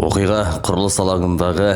Оқиға құрылыс алаңындағы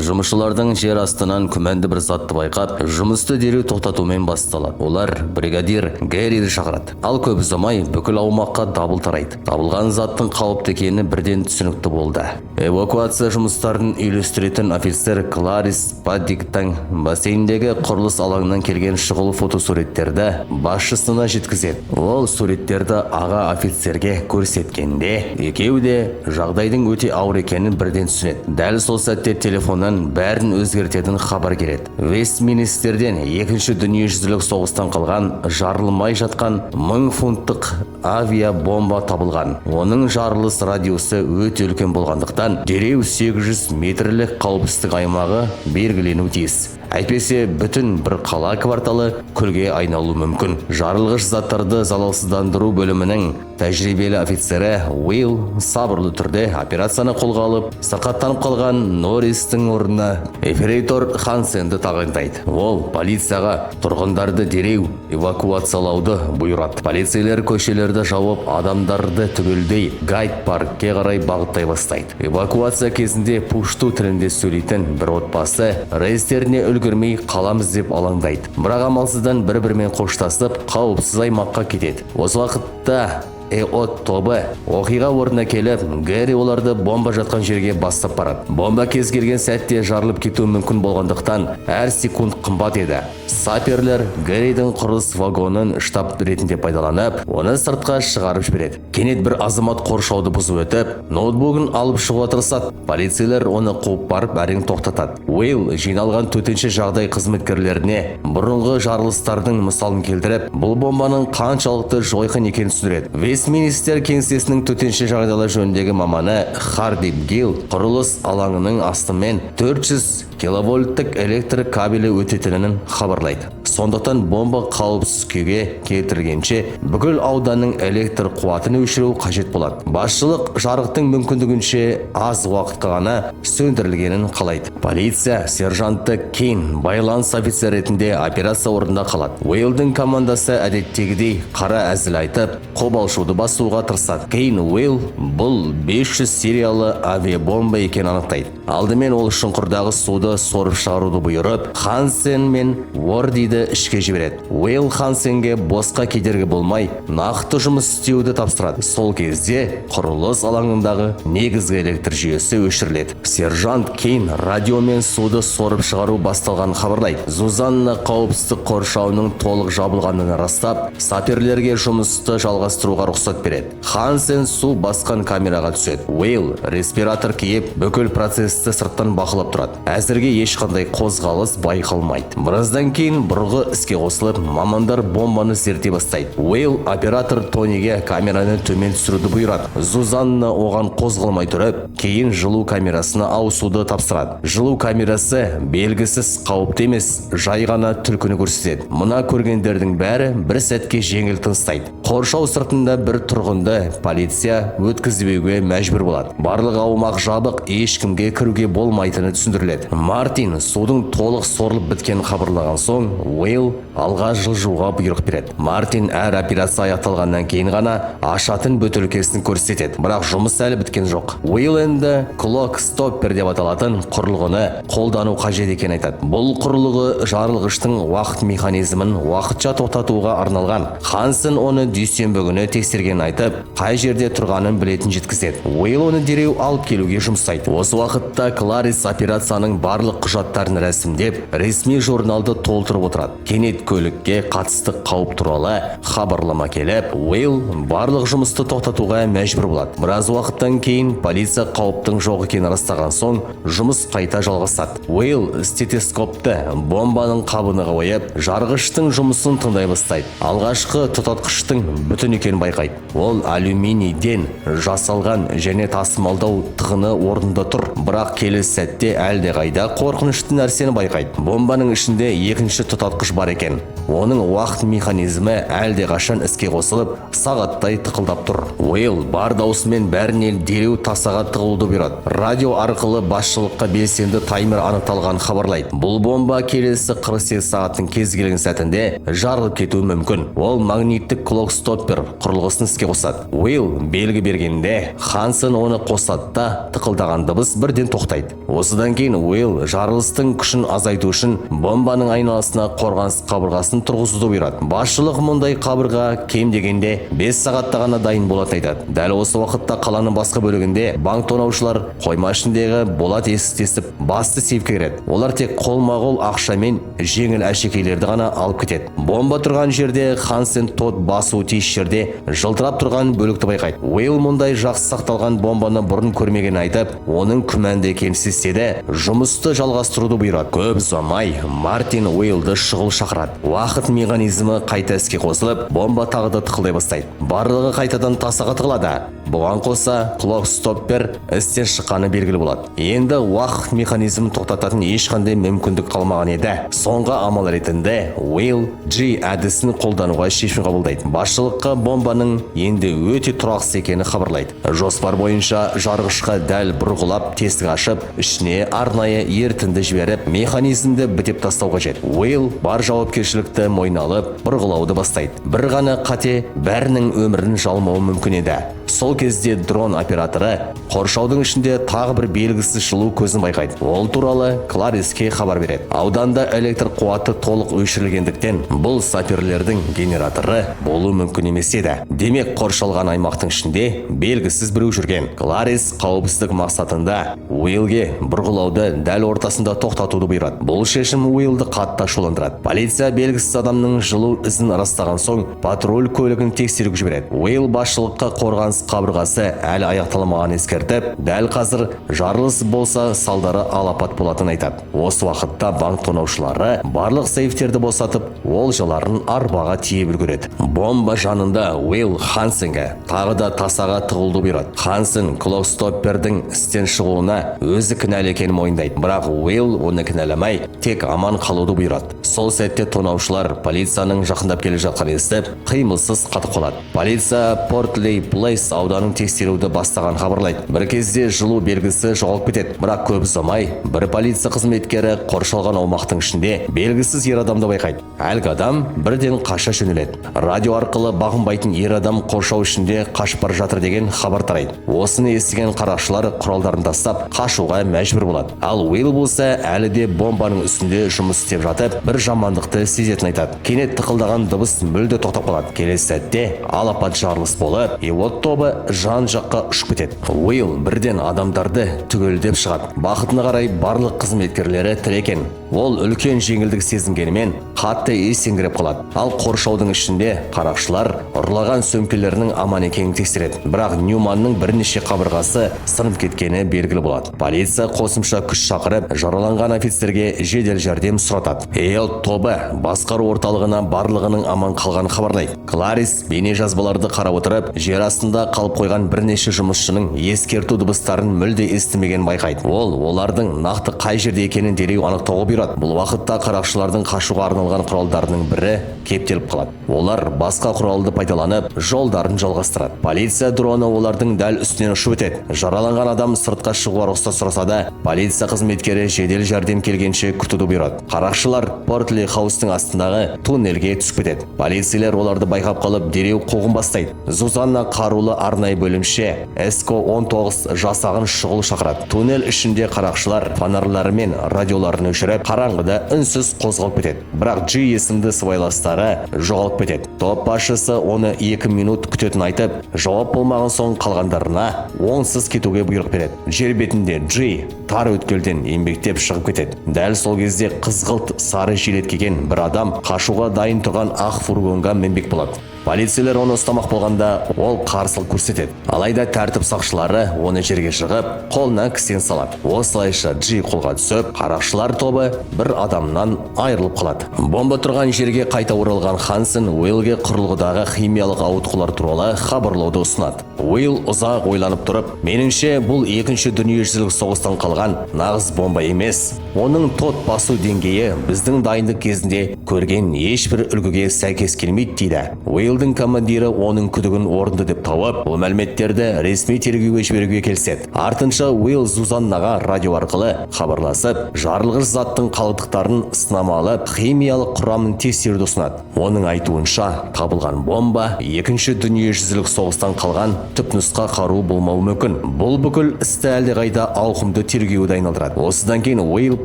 жұмысшылардың жер астынан күмәнді бір затты байқап, жұмысты дереу тоқтатумен басталады. Олар бригадир Гэриді шақырады. Ал көп ұзамай бүкіл аумаққа дабыл тарайды. Табылған заттың қауіпті екені бірден түсінікті болды. Эвакуация жұмыстарын үйлестіретін офицер Кларис Паддиктің бассейндегі құрылыс алаңынан келген шұғыл фотосуреттерді басшысына жеткізеді. Ол суреттерді аға офицерге көрсеткенде, екеуі де жағдайдың өте ауыр екенін бірден түсінеді. Дәл сол сәтте телефоннан бәрін өзгертетін хабар келеді. Вестминстерден екінші дүниежүзілік соғыстан қалған жарылмай жатқан 1000 фунттық авиабомба табылған. Оның жарылыс радиусы өте үлкен болғандықтан дереу 800 метрлік қауіпсіздік аймағы белгіленуі тиіс. Әйтпесе бүтін бір қала кварталы күлге айналуы мүмкін. Жарылғыш заттарды залалсыздандыру бөлімінің тәжірибелі офицері Уилл сабырлы түрде операцияны қолға алып, сырқаттанып қалған Норристің орнына ефрейтор Хансенді тағайындайды. Ол полицияға тұрғындарды дереу эвакуациялауды бұйырады. Полицейлер көшелерді жауып, адамдарды түгелдей Гайд паркке қарай бағыттай бастайды. Эвакуация кезінде пушту тілінде сөйлейтін бір отбасы рейстеріне үлгермей қаламыз деп алаңдайды. Бірақ амалсыздан бір-бірімен қоштасып, қауіпсіз аймаққа кетеді. Осы вақытта ЭОТ тобы оқиға орнына келіп, Гэри оларды бомба жатқан жерге бастап барады. Бомба кез келген сәтте жарылып кетуі мүмкін болғандықтан, әр секунд қымбат еді. Саперлер Гэридің құрылыс вагонын штаб ретінде пайдаланып, оны сыртқа шығарып жібереді. Кенет бір азамат қоршауды бұзып өтіп, ноутбугын алып шығуға тырысады. Полицейлер оны қуып барып әрең тоқтатады. Уилл жиналған төтенше жағдай қызметкерлеріне бұрынғы жарылыстардың мысалын келтіріп, бұл бомбаның қаншалықты жойқын екенін түсіндіреді. Вестминстер кеңсесінің төтенше жағдайлар жөніндегі маманы Харди Гил құрылыс алаңының астымен 400 киловольттық электр кабелі өтетінін хабарлайды. Сондықтан бомба қауіпсіз күйге келтіргенше бүкіл ауданның электр қуатын өшіру қажет болады. Басшылық жарықтың мүмкіндігінше аз уақытқа ғана сөндірілгенін қалайды. Полиция сержанты Кейн байланыс офицер ретінде операция орнында қалады. Уиллдің командасы әдеттегідей қара әзіл айтып, қобалжуды басуға тырысады. Кейн Уилл бұл 500 сериялы авиабомба екенін анықтайды. Алдымен ол шұңқырдағы суды сорып шығаруды бұйырып, Хансен мен Уордиді ішке жібереді. Уилл Хансенге босқа кедергі болмай, нақты жұмыс істеуді тапсырады. Сол кезде құрылыс алаңындағы негізгі электр жүйесі өшіріледі. Сержант Кейн радиомен суды сорып шығару басталған хабарлайды. Зузанна қауіпсіздік қоршауының толық жабылғанын растап, саперлерге жұмысты жалғастыруға рұқсат береді. Хансен су басқан камераға түседі. Уилл респиратор киіп, бүкіл процесті сырттан бақылап тұрады. Әзірге ешқандай қозғалыс байқалмайды. Біраздан кейін бұрғы іске қосылып, мамандар бомбаны зерттей бастайды. Уилл оператор Тониге камераны төмен түсіруді бұйырады. Зузанна оған қозғалмай тұрып, кейін жылу камерасына ауысуды тапсырады. Жылу камерасы белгісіз, қауіпті емес, жай ғана түлкіні көрсетеді. Мұна көргендердің бәрі бір сәтке жеңіл тыныстайды. Қоршау сыртында бір тұрғынды полиция өткізбеуге мәжбүр болады. Барлық аумақ жабық, ешкімге кіруге болмайтыны түсіндіріледі. Мартин судың толық сорылып біткен хабарлаған соң, Уилл алға жылжуға бұйрық береді. Мартин әр операция аяқталғаннан кейін ғана ашатын бөтелкесін көрсетеді. Бірақ жұмыс әлі біткен жоқ. Уилл енді клок стоппер деп аталатын құрылғыны қолдану қажет екенін айтады. Бұл құрылғы жарылғыштың уақыт механизмін уақытша тоқтатуға арналған. Хансен оны дүйсенбі күні тексергенін айтып, қай жерде тұрғанын білетін жеткізеді. Уилл оны дереу алып келуге жұмсайды. Осы уақытта Кларис операцияның барлық құжаттарын рәсімдеп, ресми журналды толтырып отырады. Кенет көлікке қатысты қауіп туралы хабарлама келіп, Уилл барлық жұмысты тоқтатуға мәжбүр болады. Біраз уақыттан кейін полиция қауіптің жоқ екенін растаған соң, жұмыс қайта жалғасады. Уилл стетоскопты бомбаның қабына қойып, жарғыштың жұмысын тыңдай бастайды. Алғашқы тұтатқыштың бүтін екенін байқайды. Ол алюминийден жасалған және тасымалдау тығыны орнында тұр. Бірақ келесі сәтте әлдеқайда қорқынышты нәрсені байқайды. Бомбаның ішінде екінші тұтатқыш бар екен. Оның уақыт механизмі әлдеқашан іске қосылып, сағаттай тықылдап тұр. Уилл бар даусымен бәріне дереу тасаға тығылуды бұйырады. Радио арқылы басшылыққа белсенді таймер анықталған хабарлайды. Бұл бомба келесі 48 сағаттың кез келген сәтінде жарылып кетуі мүмкін. Ол магниттік клок стоппер құрылғысы жарылысын іске қосады. Уилл белгі бергенде Хансен оны қосады да тықылдаған дыбыс бірден тоқтайды. Осыдан кейін Уилл жарылыстың күшін азайту үшін бомбаның айналасына қорғаныс қабырғасын тұрғызуды бұйырады. Басшылық мұндай қабырға кем дегенде 5 сағатта ғана дайын болатынын айтады. Дәл осы уақытта қаланың басқа бөлігінде банк тонаушылар қойма ішіндегі болат есікті тесіп басты сейфке кіреді. Олар тек қолма-қол ақша мен жеңіл әшекейлерді ғана алып кетеді. Бомба тұрған жерде Хансен Тод басуы тиіс жерде жылтырап тұрған бөлікті байқайды. Уилл мұндай жақсы сақталған бомбаны бұрын көрмегенін айтып, оның күмәнді екенін сезсе, жұмысты жалғастыруды бұйырады. Көп ұзамай Мартин Уиллды шұғыл шақырады. Уақыт механизмі қайта іске қосылып, бомба тағы да тықылдай бастайды. Барлығы қайтадан тасаға тығылады. Бұған қоса клок-стоппер істен шыққаны белгілі болады. Енді уақыт механизмін тоқтататын ешқандай мүмкіндік қалмаған еді. Соңғы амал ретінде Уилл G әдісін қолдануға шешім қабылдайды. Басшылыққа бомбаның енді өте тұрақсыз екені хабарлайды. Жоспар бойынша жарғышқа дәл бұрғылап тесік ашып, ішіне арнайы ерітінді жіберіп, механизмді бітеп тастау қажет. Уилл бар жауапкершілікті мойнына алып, бұрғылауды бастайды. Бір ғана қате бәрінің өмірін жалмауы мүмкін еді. Сол кезде дрон операторы қоршаудың ішінде тағы бір белгісіз жылу көзін байқайды. Ол туралы Клариске хабар береді. Ауданда электр қуаты толық өшірілгендіктен бұл саперлердің генераторы болу мүмкін емес еді. Демек, қоршалған аймақтың ішінде белгісіз біреу жүрген. Кларис қауіпсіздік мақсатында Уиллге бұрғылауды дәл ортасында тоқтатуды бұйырады. Бұл шешім Уиллды қатты ашуландырады. Полиция белгісіз адамның жылу ізін растаған соң патруль көлігін тексеруге жібереді. Уилл басшылыққа қорғаныс қабырғасы әлі аяқталмағанын ескертіп, дәл қазір жарылыс болса салдары алапат болатынын айтады. Осы уақытта банк тонаушылары барлық сейфтерді босатып, олжаларын арбаға тиеп үлгереді. Бомба жанында Уилл Хансенге тағы да тасаға тығылуды бұйырады. Хансен клок-стоппердің істен шығуына өзі кінәлі екенін мойындайды. Бірақ Уилл оны кінәламай, тек аман қалуды бұйырады. Сол сәтте тонаушылар полицияның жақындап келе жатқанын естіп, қимылсыз қатып қалады. Полиция Портлей Плейс ауданын тексеруді бастаған хабарлайды. Бір кезде жылу белгісі жоғалып кетеді. Бірақ көп ұзамай бір полиция қызметкері қоршалған аумақтың ішінде белгісіз ер адамды байқайды. Әлгі адам бірден қаша жөнеледі. Радио арқылы бағынбайтын ер адам қоршау ішінде қашып бара жатыр деген хабар тарайды. Осыны естіген қарақшылар құралдарын тастап қашуға мәжбүр болады. Ал Уилл болса әлі де бомбаның үстінде жұмыс істеп жатып, бір жамандықты сезетінін айтады. Кенет тықылдаған дыбыс мүлде тоқтап қалады. Келесі сәтте алапат жарылыс болып, Ewot тобы жан-жаққа ұшып кетеді. Уилл бірден адамдарды түгелдеп шығады. Бақытына қарай барлық қызметкерлері тірі екен. Ол үлкен жеңілдік сезінгенімен қатты есеңгіреп қалады. Ал қоршаудың ішінде қарақшылар ұрлаған сөмкелерінің аман екенін тексереді. Бірақ Ньюманның бірнеше қабырғасы сынып кеткені белгілі болады. Полиция қосымша күш шақырып, жараланған офицерге жедел жәрдем сұратады. Ewot тобы басқару орталығына барлығының аман қалғанын хабарлайды. Кларис бейне жазбаларды қарап отырып, жер астында қалып қойған бірнеше жұмысшының ескерту дыбыстарын мүлде естімеген байқайды. Ол олардың нақты қай жерде екенін дереу анықтауға бұйырады. Бұл уақытта қарақшылардың қашуға арналған құралдарының бірі кептеліп қалады. Олар басқа құралды пайдаланып, жолдарын жалғастырады. Полиция дроны олардың дәл үстінен ұшып өтеді. Жараланған адам сыртқа шығуға рұқсат сұраса да, полиция қызметкері жедел жәрдем келгенше күтуді бұйырады. Қарақшылар Портли хаустың астындағы туннельге түсіп кетеді. Полицейлер оларды байқап қалып, дереу қуғын бастайды. Зузанна қарулы арнайы бөлімше СК-19 жасағын шұғыл шақырады. Туннель ішінде қарақшылар фонарлары мен радиоларын өшіріп, қараңғыда үнсіз қозғалып кетеді. Бірақ G есімді сыбайластары жоғалып кетеді. Топ басшысы оны 2 минут күтетін айтып, жауап болмаған соң қалғандарына оңсыз кетуге бұйрық береді. Жер бетінде G тар өткелден еңбектеп шығып кетеді. Дәл сол кезде қызғылт сары жилет киген бір адам қашуға дайын тұрған ақ фургонға мінбек болады. Полицейлер оны ұстамақ болғанда, ол қарсылық көрсетеді. Алайда тәртіп сақшылары оны жерге жығып, қолына кісен салады. Осылайша G қолға түсіп, қарақшылар тобы бір адамнан айырылып қалады. Бомба тұрған жерге қайта оралған Хансен Уиллге құрылғыдағы химиялық ауытқулар туралы хабарлауды ұсынады. Уилл ұзақ ойланып тұрып, меніңше бұл екінші дүниежүзілік соғыстан қалған нағыз бомба емес. Оның тот басу деңгейі біздің дайындық кезінде көрген ешбір үлгіге сәйкес келмейді дейді. Уилл Уэйлдың командирі оның күдігін орынды деп тауып, ол мәліметтерді ресми тергеуге жіберуге келіседі. Артынша Уэйл Зузаннаға радио арқылы хабарласып, жарылғыш заттың қалдықтарын сынама алып, химиялық құрамын тексеруді ұсынады. Оның айтуынша, табылған бомба екінші дүниежүзілік соғыстан қалған түпнұсқа қару болмауы мүмкін. Бұл бүкіл істі әлдеқайда ауқымды тергеуді айналдырады. Осыдан кейін Уэйл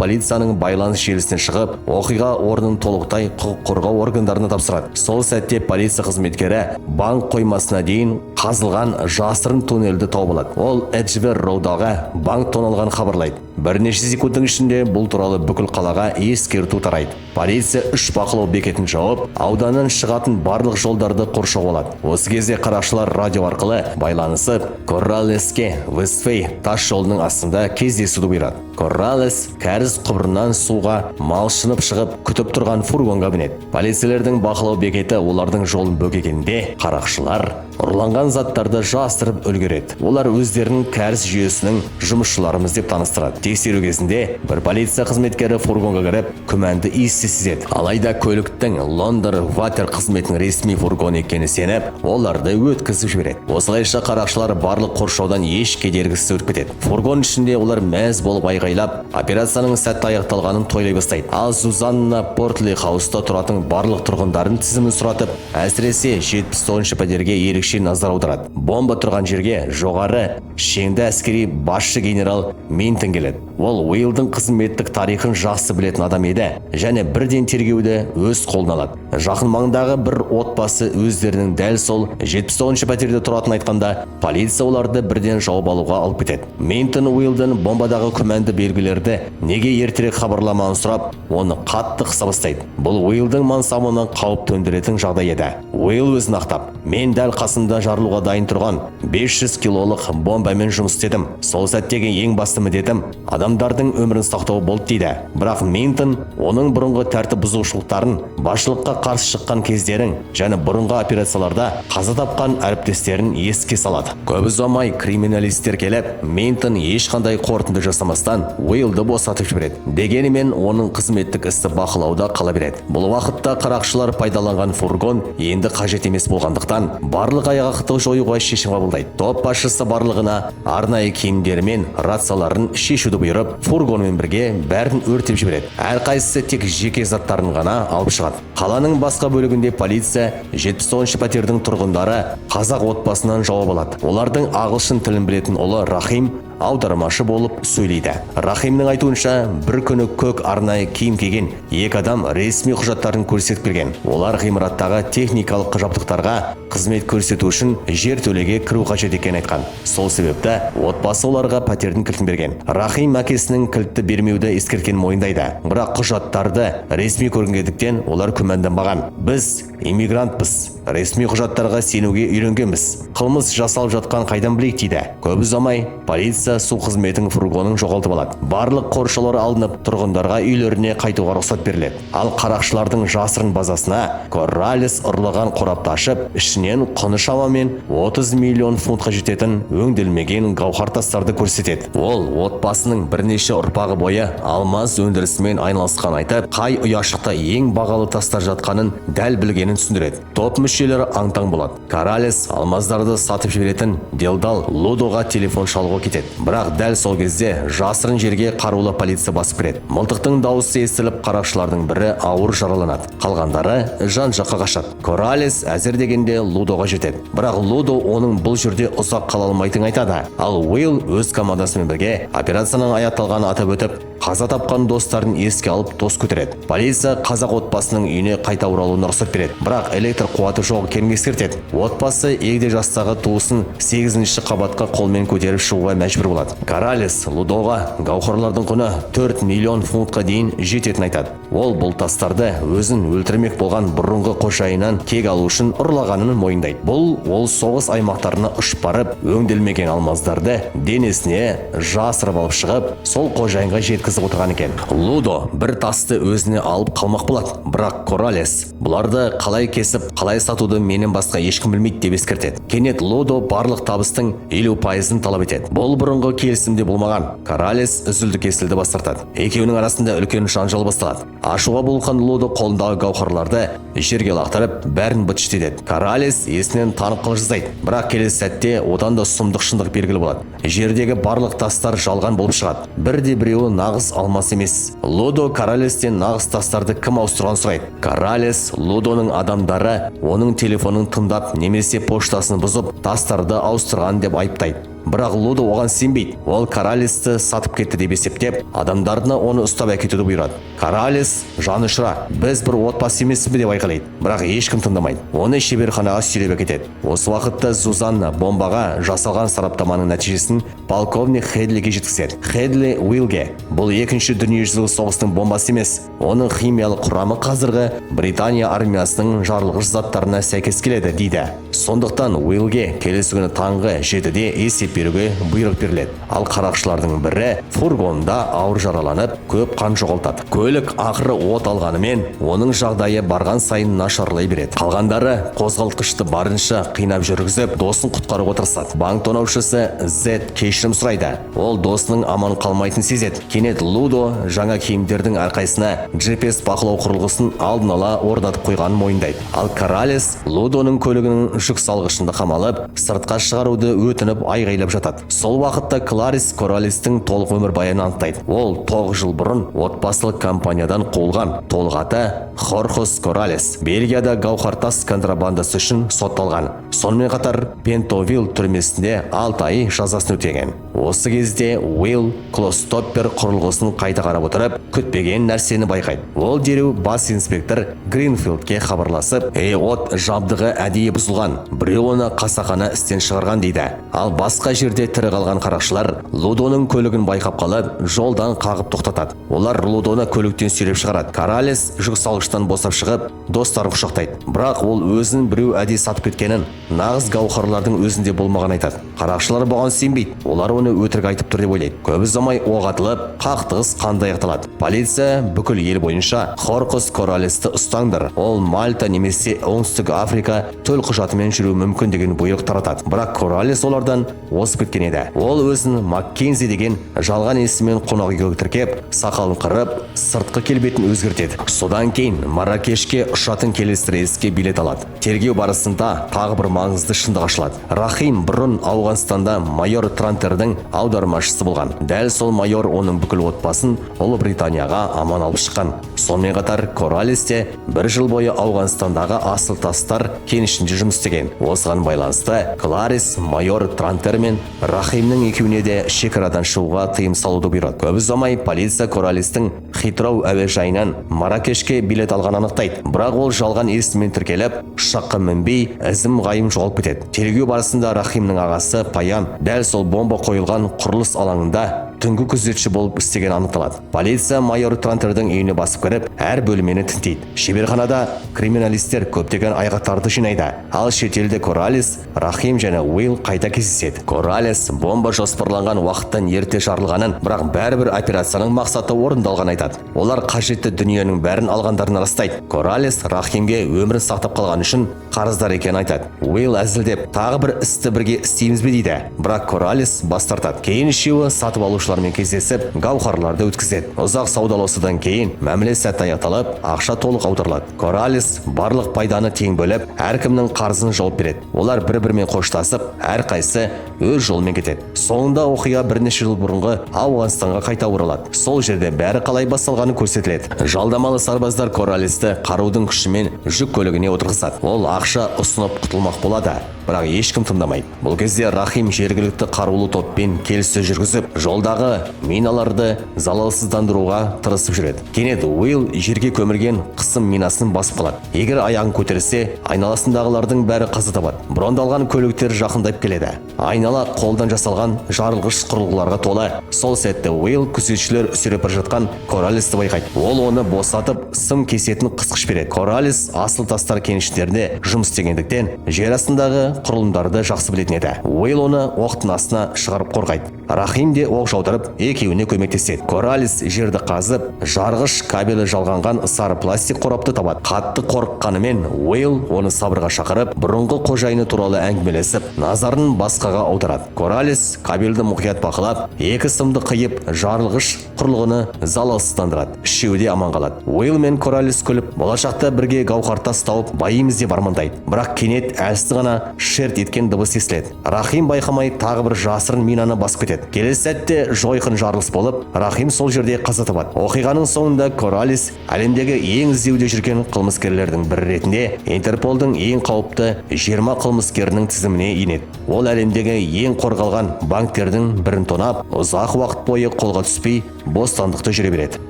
полицияның байланыс желісіне шығып, оқиға орнын толықтай құқық қорғау органдарына тапсырады. Сол сәтте полиция қызметкері банк қоймасына дейін қазылған жасырын туннельді тауып алады. Ол Эджвер Роудағы банк тоналған хабарлайды. Бірнеше секундтың ішінде бұл туралы бүкіл қалаға ескерту тарайды. Полиция 3 бақылау бекетін жауып, ауданнан шығатын барлық жолдарды қоршауға алады. Осы кезде қарақшылар радио арқылы байланысып, Корралеске Вестфей тас жолының астында кездесуді бұйырады. Корралес кәріз құбырынан суға малшынып шығып, күтіп тұрған фургонға мінеді. Полицейлердің бақылау бекеті олардың жолын бөгегенде, қарақшылар ұрланған заттарды жасырып үлгереді. Олар өздерінің кәріз жүйесінің жұмысшыларымыз деп таныстырады. Тексеру кезінде бір полиция қызметкері фургонға кіріп, күмәнді иісті сезеді. Алайда көліктің Лондон Ватер қызметінің ресми фургон екені сеніп, оларды өткізіп жібереді. Осылайша қарақшылар барлық қоршаудан еш кедергісіз өтіп кетеді. Фургон ішінде олар мәз болып айғайлап, операцияның сәтті аяқталғанын тойлай бастайды. Ал Зузанна Портли хауста тұратын барлық тұрғындарын тізімін сұратып, әсіресе 79-ші пәтерге ерекше назар аударады. Бомба тұрған жерге жоғары шенді әскери басшы генерал Минтон келеді. Ол Уэйлдың қызметтік тарихын жақсы білетін адам еді, және бірден тергеуді өз қолына алады. Жақын маңдағы бір отбасы өздерінің дәл сол 79-ші пәтерде тұратынын айтқанда, полиция оларды бірден жауып алуға алып кетеді. Минтон Уэйлдың бомбадағы күмәнді белгілерді неге ертерек хабарламағанын сұрап, оны қатты қыса бастайды. Бұл Уэйлдың мансабына қауіп төндіретін жағдай еді. Уэйл өзін ақтап, мен дәл қасында жарылуға дайын тұрған 500 килолық бомбамен жұмыс істедім. Сол сәттегі ең басты міндетім адамдардың өмірін сақтау болды дейді. Бірақ Минтон оның бұрынғы тәртіп бұзушылықтарын, басшылыққа қарсы шыққан кездерін және бұрынғы операцияларда қаза тапқан әріптестерін еске салады. Көп ұзамай криминалистер келіп, Минтон ешқандай қорытынды жасамастан Уэйлді босатып жібереді. Дегенмен оның қызметтік істі бақылауда қала береді. Бұл уақытта қарақшылар пайдаланған фургон енді қажет емес болғандықтан барлық айғақты жоюға шешім қабылдайды. Топ басшысы барлығына арнайы киімдері мен рацияларын шешуді бұйырып, фургонмен бірге бәрін өртеп жібереді. Әрқайсысы тек жеке заттарын ғана алып шығады. Қаланың басқа бөлігінде полиция 79-ші пәтердің тұрғындары қазақ отбасынан жауап алады. Олардың ағылшын тілін білетін ұлы Рахим аудармашы болып сөйлейді. Рахимның айтуынша, бір күні көк арнайы киім киген екі адам ресми құжаттарын көрсетіп келген. Олар ғимараттағы техникалық жабдықтарға қызмет көрсету үшін жер төлеге кіру қажет екенін айтқан. Сол себепті отбасы оларға пәтердің кілтін берген. Рахим әкесінің кілтті бермеуді ескерткен мойындайды. Бірақ құжаттарды ресми көргендіктен олар күмәнданбаған. Біз иммигрантпыз, ресми құжаттарға сенуге үйренгенбіз. Қылмыс жасалып жатқан қайдан білейік дейді. Көп ұзамай полиция су қызметінің фургонын жоғалтып алады. Барлық қоршаулар алынып, тұрғындарға үйлеріне қайтуға рұқсат беріледі. Ал қарақшылардың жасырын базасына Корралес ұрлаған қорапты ашып, ішінен құны шамамен 30 миллион фунтқа жететін өңделмеген гауһар тастарды көрсетеді. Ол отбасының бірнеше ұрпағы бойы алмаз өндірісімен айналысқан айтып, қай ұяшықта ең бағалы тастар жатқанын дәл білгенін түсіндіреді. Топ мүшелері аң-таң болады. Корралес алмаздарды сатып жіберетін делдал Лудоға телефон шалуға кетеді. Бірақ дәл сол кезде жасырын жерге қарулы полиция басып кіреді. Мылтықтың дауысы естіліп, қарақшылардың бірі ауыр жараланады. Қалғандары жан-жаққа қашады. Корралес әзір дегенде Лудоға жетеді. Бірақ Лудо оның бұл жерде ұзақ қала алмайтынын айтады. Ал Уэйл өз командасымен бірге операцияның аяқталғанын атап өтіп, қаза тапқан достарын еске алып дос көтереді. Полиция қазақ отбасының үйіне қайта оралуына рұқсат береді. Бірақ электр қуаты жоқ екенін ескертеді. Отбасы егде жастағы туысын 8-ші қабатқа қолмен көтеріп шығуға мәжбүр болады. Корралес Лудоға гауһарлардың құны 4 миллион фунтқа дейін жететінін айтады. Ол бұл тастарды өзін өлтірмек болған бұрынғы қожайыннан кек алу үшін ұрлағанын мойындайды. Бұл ол соғыс аймақтарына ұшып барып, өңделмеген алмаздарды денесіне жасырып алып шығып, сол қожайынға жеткізіп жеткізіп отырған екен. Лудо бір тасты өзіне алып қалмақ болады, бірақ Коралес бұларды қалай кесіп, қалай сатуды менен басқа ешкім білмейді деп ескертеді. Кенет Лудо барлық табыстың 50%-ын талап етеді. Бұл бұрынғы келісімде болмаған. Коралес үзілді кесілді бас тартады. Екеуінің арасында үлкен жанжал басталады. Ашуға булыққан Лудо қолындағы гауһарларды жерге лақтырып, бәрін быт-шыт. Коралес есінен танып қалжыздайды. Бірақ келесі сәтте одан да сұмдық шындық белгілі болады. Жердегі барлық тастар жалған болып шығады. Бірде-біреуі нағыз алмас емес. Лудо Коралестен нағыз тастарды кім ауыстырған сұрайды. Коралес Лудоның адамдары оның телефонын тыңдап немесе поштасын бұзып, тастарды ауыстырған деп айыптайды. Бірақ Лудо оған сенбейді. Ол Коралесті сатып кетті деп есептеп, адамдарына оны ұстап әкетуді бұйырады. Коралес жанұшыра, біз бір отбасы емеспіз бе деп айқайлайды. Бірақ ешкім тыңдамайды. Оны шеберханаға сүйреп әкетеді. Осы уақытта Сузанна бомбаға жасалған сараптаманың нәтижесін полковник Хедлиге жеткізеді. Хедли Уиллге бұл екінші дүниежүзілік соғыстың бомбасы емес, оның химиялық құрамы қазіргі Британия армиясының жарылғыш заттарына сәйкес келеді дейді. Сондықтан Уиллге келесі күні таңғы 7-де есеп беруге бұйрық беріледі. Ал қарақшылардың бірі фургонда ауыр жараланып, көп қан жоғалтады. Көлік ақыры от алғанымен, оның жағдайы барған сайын нашарлай береді. Қалғандары қозғалтқышты барынша қинап жүргізіп, досын құтқаруға тырысады. Банк тонаушысы Зет кешірім сұрайды. Ол досының аман қалмайтынын сезеді. Кенет Лудо жаңа киімдердің әрқайсына GPS бақылау құрылғысын алдын ала орнатып қойғанын мойындайды. Ал Коралес Лудоның көлігінің жүк салғышында қамалып, сыртқа шығаруды өтініп айғайлап жатады. Сол уақытта Кларис Коралестің толық өмірбаянын анықтайды. Ол 9 жыл бұрын отбасылық компаниядан қуылған. Толық аты Хорхос Коралес. Бельгияда гауһартас контрабандасы үшін сотталған. Сонымен қатар Пентовилл түрмесінде 6 ай жазасын өтеген. Осы кезде Уилл Клостоппер құрылғысын қайта қарап отырып, күтпеген нәрсені байқайды. Ол дереу бас инспектор Гринфилдке хабарласып, от жабдығы әдейі бұзылған, біреу оны қасақана істен шығарған дейді. Ал басқа жерде тірі қалған қарақшылар Лудоның көлігін байқап қалып, жолдан қағып тоқтатады. Олар Лудоны көліктен сүйреп шығарады. Коралес жүк салғыштан босап шығып, достарын құшақтайды. Бірақ ол өзін біреу әдейі сатып кеткенін, нағыз гауһарлардың өзінде болмаған айтады. Қарақшылар бұған сенбейді. Олар оны өтірік айтып тұр деп ойлайды. Көп ұзамай оқ атылып, қақтығыс қанды аяқталады. Полиция бүкіл ел бойынша Хорхос Коралесті ұстаңдар. Ол Мальта немесе Оңтүстік Африка төлқұжатымен жүру мүмкін деген бұйрық таратады. Бірақ Коралес олардан озып кеткен еді. Ол өзін Маккензи деген жалған есіммен қонақ үйге тіркеп, сақалын қырып, сыртқы келбетін өзгертеді. Содан кейін Марракешке ұшатын келесі рейске билет алады. Тергеу барысында тағы бір маңызды шындық ашылады. Рахим бұрын Ауғанстанда майор Трантердің аудармашысы болған. Дәл сол майор оның бүкіл отбасын Ұлыбританияға аман алып шыққан. Сонымен қатар Коралес те 1 жыл бойы Ауғанстандағы асыл тастар кенішінде жұмыс істеген. Осыған байланысты Кларис майор Трантер мен Рахимнің екеуіне де шекарадан шығуға тыйым салуды бұйырады. Көп ұзамай полиция Коралестің Хитроу әуежайынан Марракешке билет алған анықтайды. Бірақ ол жалған есіммен тіркеліп, ұшаққа мінбей, ізім-ғайым жоғалып кетеді. Тергеу барысында Рахимнің ағасы Паян дәл сол бомба қойылған құрылыс алаңында түнгі күзетші болып істеген анықталады. Полиция майор Трантердің үйіне басып кіріп, әр бөлмені тінтейді. Шеберханада криминалистер көптеген айғақтарды жинайды. Ал шетелде Коралес, Рахим және Уилл қайта кездеседі. Коралес бомба жоспарланған уақыттан ерте жарылғанын, бірақ бәрібір операцияның мақсаты орындалған айтады. Олар қажетті дүниенің бәрін алғандарын растайды. Коралес Рахимге өмірін сақтап қалған үшін қарыздар екенін айтады. Уилл әзілдеп, тағы бір істі бірге істейміз бе дейді. Бірақ Коралес бас тартады. Кейін үшеуі сатып алушылармен кездесіп, гауһарларды өткізеді. Ұзақ саудаласудан кейін мәміле сәтті аяқталып, ақша толық аударылады. Коралес барлық пайданы тең бөліп, әркімнің қарызын жауап береді. Олар бір-бірімен қоштасып, әрқайсысы өз жолымен кетеді. Соңында оқиға бірнеше жыл бұрынғы Ауғанстанға қайта оралады. Сол жерде бәрі қалай басталғаны көрсетіледі. Жалдамалы сарбаздар Коралесті қарудың күшімен жүк көлігіне отырғызады. Ол ақша ұсынып құтылмақ болады, бірақ ешкім тыңдамайды. Бұл кезде Рахим жергілікті қарулы топпен келіссөз жүргізіп, жолдағы миналарды залалсыздандыруға тырысып жүреді. Кенет Уилл жерге көмірген қысым минасын басып қалады. Егер аяғын көтерсе, айналасындағылардың бәрі қаза табады. Брондалған көліктер жақындап келеді. Айнала қолдан жасалған жарылғыш құрылғыларға толы. Сол сәтте Уилл күзетшілер сүйреп бара жатқан Коралесті байқайды. Ол оны босатып, сым кесетін қысқыш береді. Коралес асыл тастар кеніштерінде жұмыс істегендіктен жер астындағы құрылымдарды жақсы білетін еді. Уэйл оны оқтың астына шығарып қорғайды. Рахим де оқ жаудырып, екеуіне көмектеседі. Коралис жерді қазып, жарғыш кабелі жалғанған сары пластик қорапты табады. Қатты қорыққанымен Уэйл оны сабырға шақырып, бұрынғы қожайыны туралы әңгімелесіп, назарын басқаға аударады. Коралис кабельді мұқият бақылап, екі сымды қиып, жарылғыш құрылғыны залалсыздандырады. Үшеуі де аман қалады. Уэйл мен Коралис күліп, болашақта бірге гауһартас тауып байымыз деп армандайды. Бірақ кенет әлсіз ғана шерт еткен дыбыс естіледі. Рахим байқамай тағы бір жасырын минаны басып кетеді. Келесі сәтте жойқын жарылыс болып, Рахим сол жерде қаза табады. Оқиғаның соңында Коралис әлемдегі ең іздеуде жүрген қылмыскерлердің бірі ретінде Интерполдың ең қауіпті 20 қылмыскерінің тізіміне енеді. Ол әлемдегі ең қорғалған банктердің бірін тонап, ұзақ уақыт бойы қолға түспей, бостандықта жүре береді.